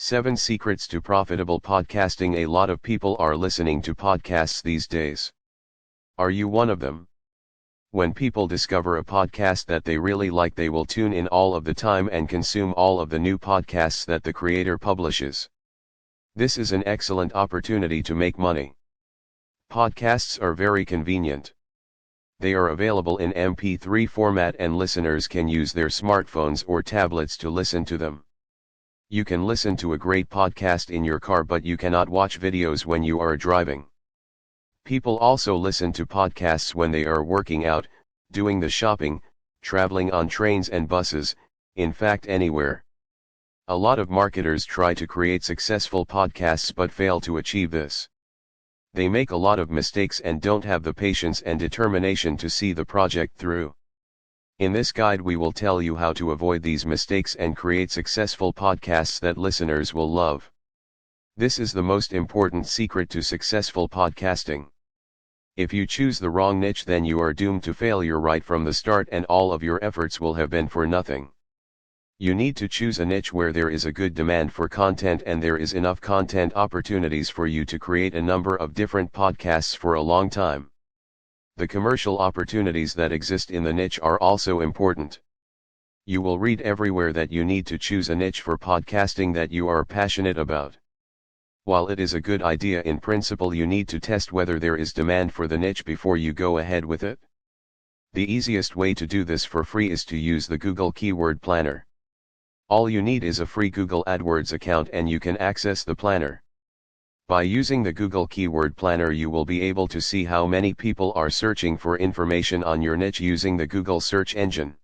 7 Secrets to Profitable Podcasting. A lot of people are listening to podcasts these days. Are you one of them? When people discover a podcast that they really like, they will tune in all of the time and consume all of the new podcasts that the creator publishes. This is an excellent opportunity to make money. Podcasts are very convenient. They are available in MP3 format and listeners can use their smartphones or tablets to listen to them. You can listen to a great podcast in your car, but you cannot watch videos when you are driving. People also listen to podcasts when they are working out, doing the shopping, traveling on trains and buses, in fact anywhere. A lot of marketers try to create successful podcasts but fail to achieve this. They make a lot of mistakes and don't have the patience and determination to see the project through. In this guide we will tell you how to avoid these mistakes and create successful podcasts that listeners will love. This is the most important secret to successful podcasting. If you choose the wrong niche, then you are doomed to failure right from the start and all of your efforts will have been for nothing. You need to choose a niche where there is a good demand for content and there is enough content opportunities for you to create a number of different podcasts for a long time. The commercial opportunities that exist in the niche are also important. You will read everywhere that you need to choose a niche for podcasting that you are passionate about. While it is a good idea in principle, you need to test whether there is demand for the niche before you go ahead with it. The easiest way to do this for free is to use the Google Keyword Planner. All you need is a free Google AdWords account and you can access the planner. By using the Google Keyword Planner, you will be able to see how many people are searching for information on your niche using the Google search engine.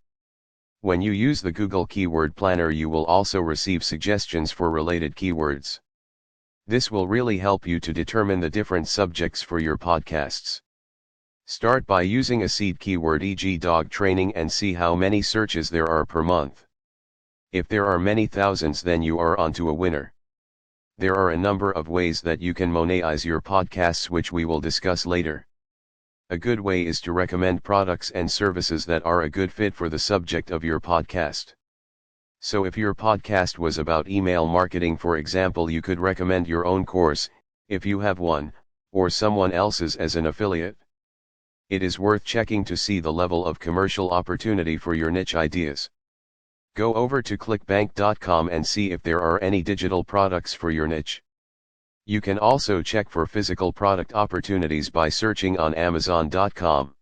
When you use the Google Keyword Planner, you will also receive suggestions for related keywords. This will really help you to determine the different subjects for your podcasts. Start by using a seed keyword, e.g. dog training, and see how many searches there are per month. If there are many thousands, then you are onto a winner. There are a number of ways that you can monetize your podcasts, which we will discuss later. A good way is to recommend products and services that are a good fit for the subject of your podcast. So if your podcast was about email marketing, for example, you could recommend your own course, if you have one, or someone else's as an affiliate. It is worth checking to see the level of commercial opportunity for your niche ideas. Go over to clickbank.com and see if there are any digital products for your niche. You can also check for physical product opportunities by searching on Amazon.com.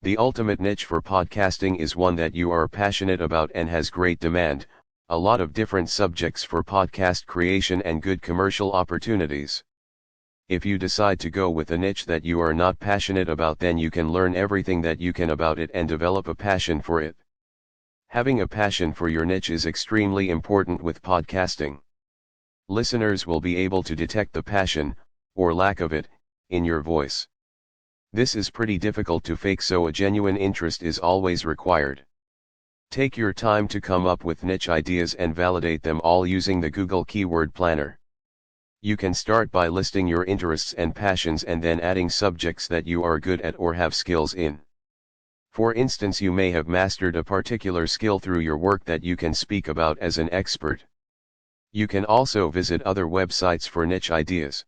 The ultimate niche for podcasting is one that you are passionate about and has great demand, a lot of different subjects for podcast creation and good commercial opportunities. If you decide to go with a niche that you are not passionate about, then you can learn everything that you can about it and develop a passion for it. Having a passion for your niche is extremely important with podcasting. Listeners will be able to detect the passion, or lack of it, in your voice. This is pretty difficult to fake, so a genuine interest is always required. Take your time to come up with niche ideas and validate them all using the Google Keyword Planner. You can start by listing your interests and passions and then adding subjects that you are good at or have skills in. For instance, you may have mastered a particular skill through your work that you can speak about as an expert. You can also visit other websites for niche ideas.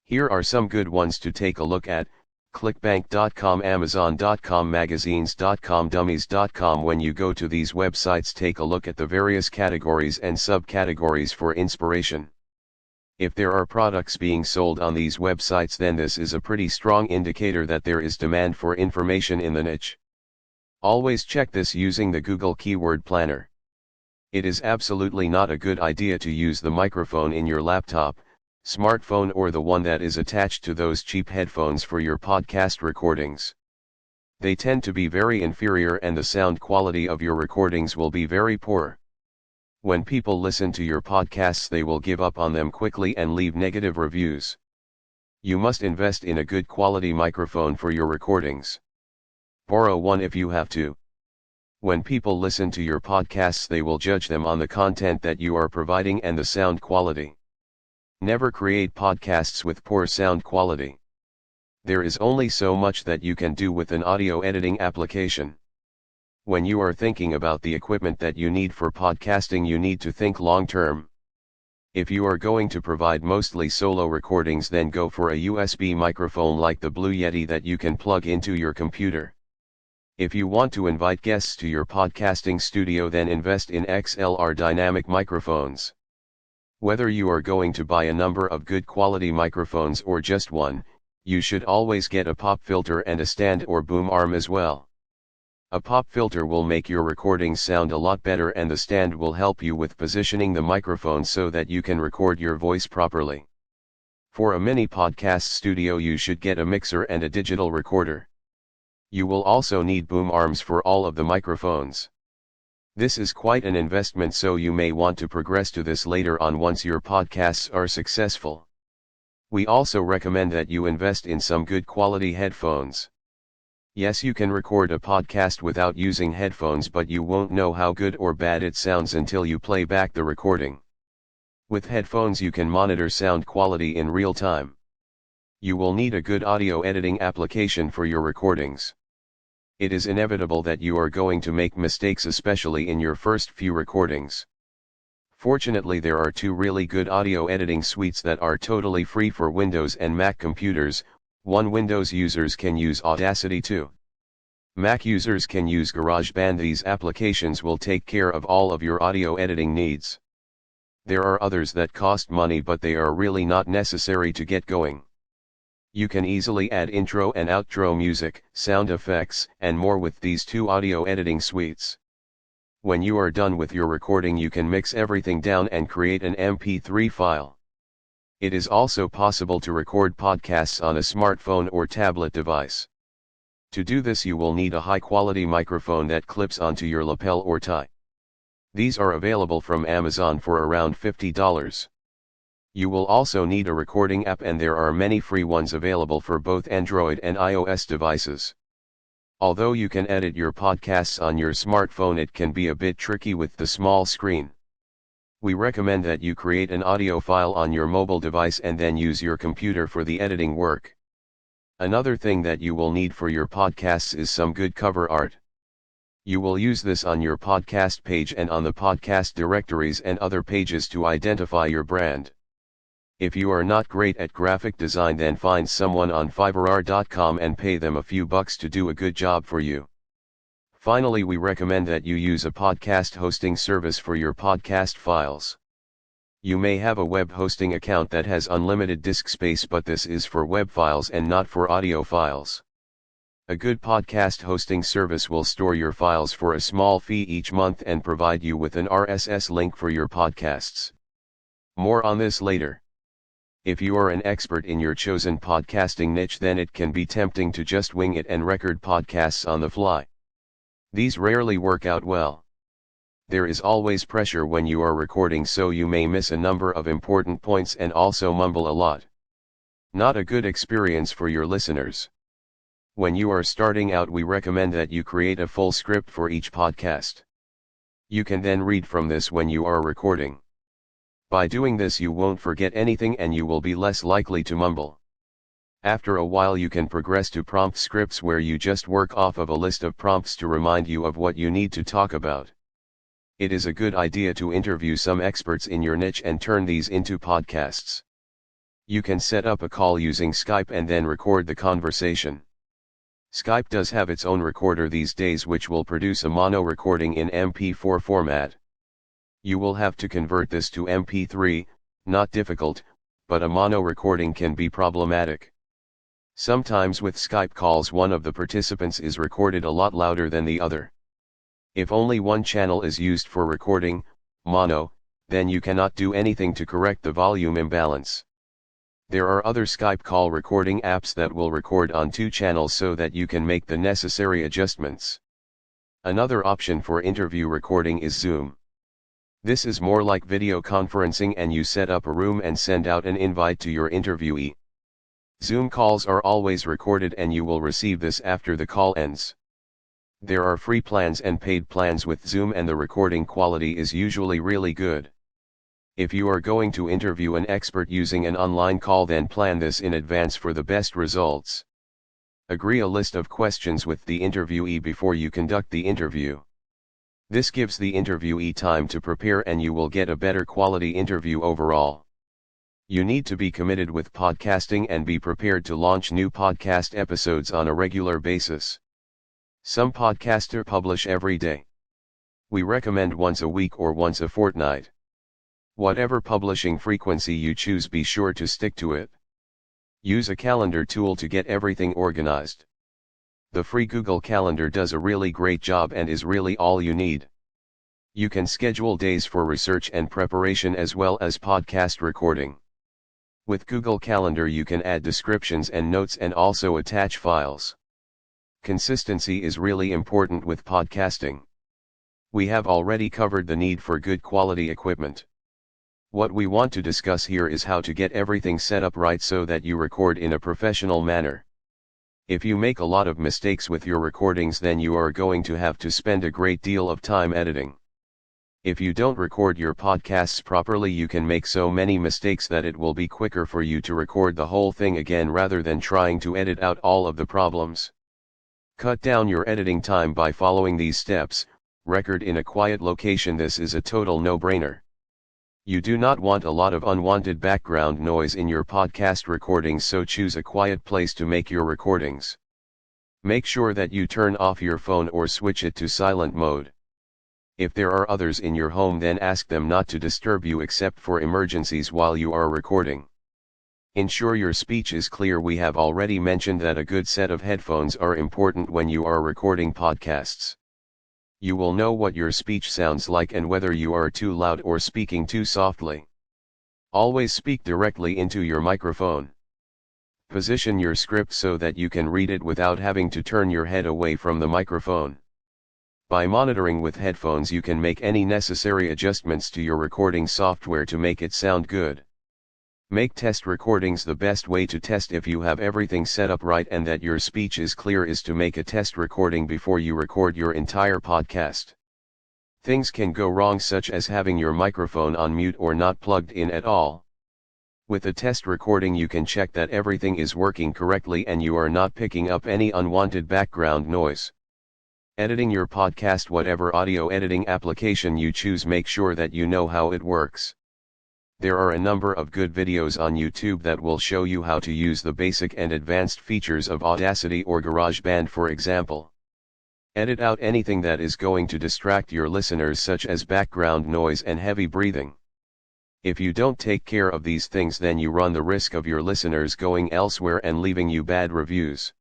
Here are some good ones to take a look at: clickbank.com, amazon.com, magazines.com, dummies.com. When you go to these websites, take a look at the various categories and subcategories for inspiration. If there are products being sold on these websites, then this is a pretty strong indicator that there is demand for information in the niche. Always check this using the Google Keyword Planner. It is absolutely not a good idea to use the microphone in your laptop, smartphone, or the one that is attached to those cheap headphones for your podcast recordings. They tend to be very inferior and the sound quality of your recordings will be very poor. When people listen to your podcasts, they will give up on them quickly and leave negative reviews. You must invest in a good quality microphone for your recordings. Borrow one if you have to. When people listen to your podcasts, they will judge them on the content that you are providing and the sound quality. Never create podcasts with poor sound quality. There is only so much that you can do with an audio editing application. When you are thinking about the equipment that you need for podcasting, you need to think long term. If you are going to provide mostly solo recordings, then go for a USB microphone like the Blue Yeti that you can plug into your computer. If you want to invite guests to your podcasting studio, then invest in XLR dynamic microphones. Whether you are going to buy a number of good quality microphones or just one, you should always get a pop filter and a stand or boom arm as well. A pop filter will make your recordings sound a lot better, and the stand will help you with positioning the microphone so that you can record your voice properly. For a mini podcast studio, you should get a mixer and a digital recorder. You will also need boom arms for all of the microphones. This is quite an investment, so you may want to progress to this later on once your podcasts are successful. We also recommend that you invest in some good quality headphones. Yes, you can record a podcast without using headphones, but you won't know how good or bad it sounds until you play back the recording. With headphones, you can monitor sound quality in real time. You will need a good audio editing application for your recordings. It is inevitable that you are going to make mistakes, especially in your first few recordings. Fortunately, there are two really good audio editing suites that are totally free for Windows and Mac computers. One, Windows users can use Audacity. 2. Mac users can use GarageBand. These applications will take care of all of your audio editing needs. There are others that cost money, but they are really not necessary to get going. You can easily add intro and outro music, sound effects, and more with these two audio editing suites. When you are done with your recording, you can mix everything down and create an MP3 file. It is also possible to record podcasts on a smartphone or tablet device. To do this, you will need a high-quality microphone that clips onto your lapel or tie. These are available from Amazon for around $50. You will also need a recording app, and there are many free ones available for both Android and iOS devices. Although you can edit your podcasts on your smartphone, it can be a bit tricky with the small screen. We recommend that you create an audio file on your mobile device and then use your computer for the editing work. Another thing that you will need for your podcasts is some good cover art. You will use this on your podcast page and on the podcast directories and other pages to identify your brand. If you are not great at graphic design, then find someone on Fiverr.com and pay them a few bucks to do a good job for you. Finally, we recommend that you use a podcast hosting service for your podcast files. You may have a web hosting account that has unlimited disk space, but this is for web files and not for audio files. A good podcast hosting service will store your files for a small fee each month and provide you with an RSS link for your podcasts. More on this later. If you are an expert in your chosen podcasting niche, then it can be tempting to just wing it and record podcasts on the fly. These rarely work out well. There is always pressure when you are recording, so you may miss a number of important points and also mumble a lot. Not a good experience for your listeners. When you are starting out, we recommend that you create a full script for each podcast. You can then read from this when you are recording. By doing this, you won't forget anything and you will be less likely to mumble. After a while, you can progress to prompt scripts, where you just work off of a list of prompts to remind you of what you need to talk about. It is a good idea to interview some experts in your niche and turn these into podcasts. You can set up a call using Skype and then record the conversation. Skype does have its own recorder these days, which will produce a mono recording in MP4 format. You will have to convert this to MP3, not difficult, but a mono recording can be problematic. Sometimes with Skype calls, one of the participants is recorded a lot louder than the other. If only one channel is used for recording, mono, then you cannot do anything to correct the volume imbalance. There are other Skype call recording apps that will record on two channels so that you can make the necessary adjustments. Another option for interview recording is Zoom. This is more like video conferencing, and you set up a room and send out an invite to your interviewee. Zoom calls are always recorded and you will receive this after the call ends. There are free plans and paid plans with Zoom, and the recording quality is usually really good. If you are going to interview an expert using an online call, then plan this in advance for the best results. Agree a list of questions with the interviewee before you conduct the interview. This gives the interviewee time to prepare and you will get a better quality interview overall. You need to be committed with podcasting and be prepared to launch new podcast episodes on a regular basis. Some podcasters publish every day. We recommend once a week or once a fortnight. Whatever publishing frequency you choose, be sure to stick to it. Use a calendar tool to get everything organized. The free Google Calendar does a really great job and is really all you need. You can schedule days for research and preparation as well as podcast recording. With Google Calendar you can add descriptions and notes and also attach files. Consistency is really important with podcasting. We have already covered the need for good quality equipment. What we want to discuss here is how to get everything set up right so that you record in a professional manner. If you make a lot of mistakes with your recordings, then you are going to have to spend a great deal of time editing. If you don't record your podcasts properly, you can make so many mistakes that it will be quicker for you to record the whole thing again rather than trying to edit out all of the problems. Cut down your editing time by following these steps. Record in a quiet location. This is a total no-brainer. You do not want a lot of unwanted background noise in your podcast recordings, so choose a quiet place to make your recordings. Make sure that you turn off your phone or switch it to silent mode. If there are others in your home, then ask them not to disturb you except for emergencies while you are recording. Ensure your speech is clear. We have already mentioned that a good set of headphones are important when you are recording podcasts. You will know what your speech sounds like and whether you are too loud or speaking too softly. Always speak directly into your microphone. Position your script so that you can read it without having to turn your head away from the microphone. By monitoring with headphones, you can make any necessary adjustments to your recording software to make it sound good. Make test recordings. The best way to test if you have everything set up right and that your speech is clear is to make a test recording before you record your entire podcast. Things can go wrong, such as having your microphone on mute or not plugged in at all. With a test recording you can check that everything is working correctly and you are not picking up any unwanted background noise. Editing your podcast. Whatever audio editing application you choose, make sure that you know how it works. There are a number of good videos on YouTube that will show you how to use the basic and advanced features of Audacity or GarageBand, for example. Edit out anything that is going to distract your listeners, such as background noise and heavy breathing. If you don't take care of these things, then you run the risk of your listeners going elsewhere and leaving you bad reviews.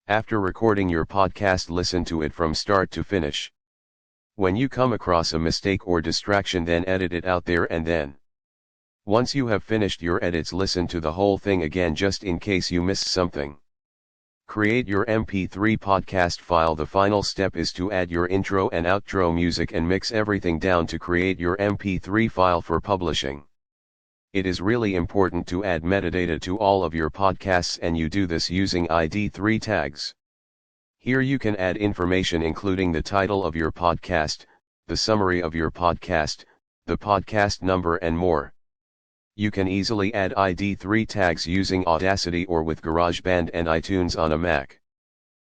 After recording your podcast, listen to it from start to finish. When you come across a mistake or distraction, then edit it out there and then. Once you have finished your edits, listen to the whole thing again just in case you missed something. Create your MP3 podcast file. The final step is to add your intro and outro music and mix everything down to create your MP3 file for publishing. It is really important to add metadata to all of your podcasts, and you do this using ID3 tags. Here you can add information including the title of your podcast, the summary of your podcast, the podcast number and more. You can easily add ID3 tags using Audacity or with GarageBand and iTunes on a Mac.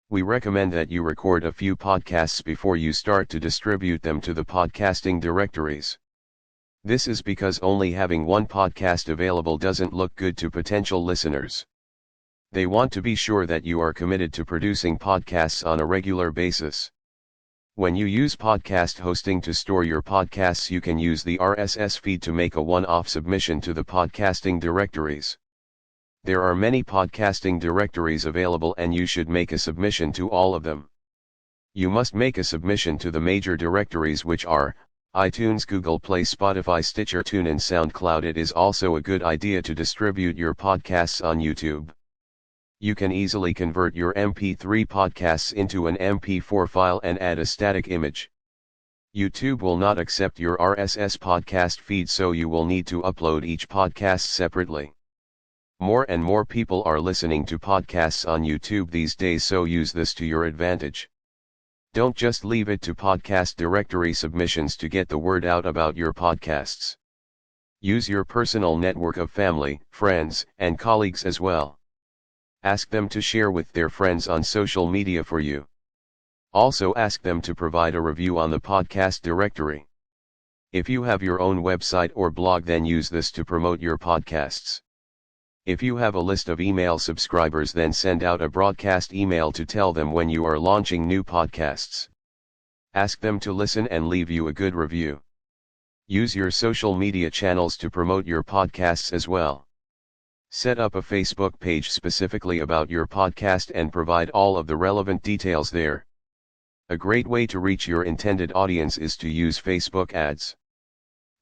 We recommend that you record a few podcasts before you start to distribute them to the podcasting directories. This is because only having one podcast available doesn't look good to potential listeners. They want to be sure that you are committed to producing podcasts on a regular basis. When you use podcast hosting to store your podcasts, you can use the RSS feed to make a one-off submission to the podcasting directories. There are many podcasting directories available and you should make a submission to all of them. You must make a submission to the major directories, which are iTunes, Google Play, Spotify, Stitcher, TuneIn, SoundCloud. It is also a good idea to distribute your podcasts on YouTube. You can easily convert your MP3 podcasts into an MP4 file and add a static image. YouTube will not accept your RSS podcast feed, so you will need to upload each podcast separately. More and more people are listening to podcasts on YouTube these days, so use this to your advantage. Don't just leave it to podcast directory submissions to get the word out about your podcasts. Use your personal network of family, friends, and colleagues as well. Ask them to share with their friends on social media for you. Also ask them to provide a review on the podcast directory. If you have your own website or blog, then use this to promote your podcasts. If you have a list of email subscribers, then send out a broadcast email to tell them when you are launching new podcasts. Ask them to listen and leave you a good review. Use your social media channels to promote your podcasts as well. Set up a Facebook page specifically about your podcast and provide all of the relevant details there. A great way to reach your intended audience is to use Facebook ads.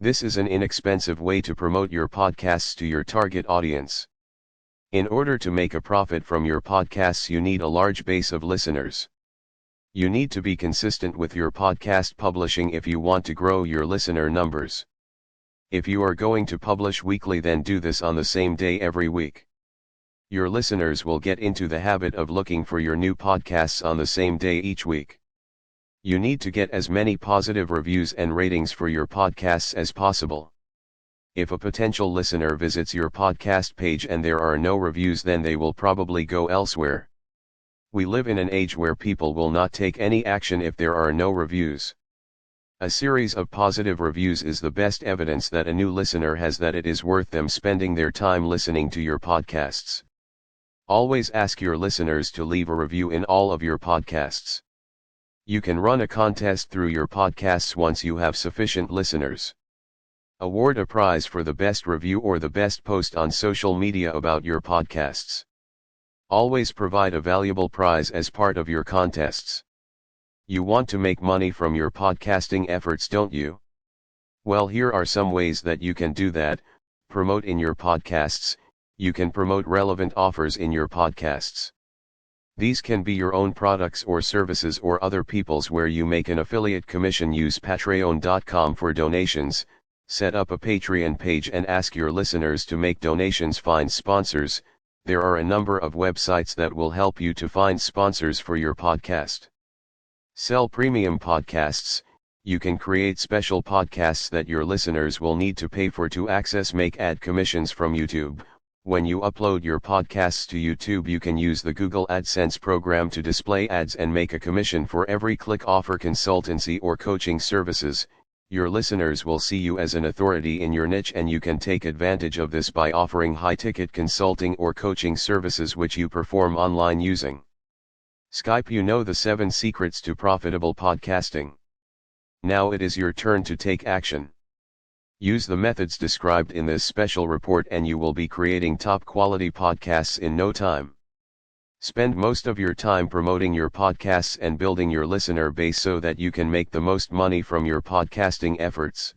This is an inexpensive way to promote your podcasts to your target audience. In order to make a profit from your podcasts, you need a large base of listeners. You need to be consistent with your podcast publishing if you want to grow your listener numbers. If you are going to publish weekly, then do this on the same day every week. Your listeners will get into the habit of looking for your new podcasts on the same day each week. You need to get as many positive reviews and ratings for your podcasts as possible. If a potential listener visits your podcast page and there are no reviews, then they will probably go elsewhere. We live in an age where people will not take any action if there are no reviews. A series of positive reviews is the best evidence that a new listener has that it is worth them spending their time listening to your podcasts. Always ask your listeners to leave a review in all of your podcasts. You can run a contest through your podcasts once you have sufficient listeners. Award a prize for the best review or the best post on social media about your podcasts. Always provide a valuable prize as part of your contests. You want to make money from your podcasting efforts, don't you? Well, here are some ways that you can do that. Promote in your podcasts. You can promote relevant offers in your podcasts. These can be your own products or services or other people's where you make an affiliate commission. Use patreon.com for donations. Set up a Patreon page and ask your listeners to make donations. Find sponsors. There are a number of websites that will help you to find sponsors for your podcast. Sell premium podcasts. You can create special podcasts that your listeners will need to pay for to access. Make ad commissions from YouTube. When you upload your podcasts to YouTube, you can use the Google AdSense program to display ads and make a commission for every click. Offer consultancy or coaching services. Your listeners will see you as an authority in your niche, and you can take advantage of this by offering high-ticket consulting or coaching services which you perform online using Skype. You know the 7 secrets to profitable podcasting. Now it is your turn to take action. Use the methods described in this special report and you will be creating top quality podcasts in no time. Spend most of your time promoting your podcasts and building your listener base so that you can make the most money from your podcasting efforts.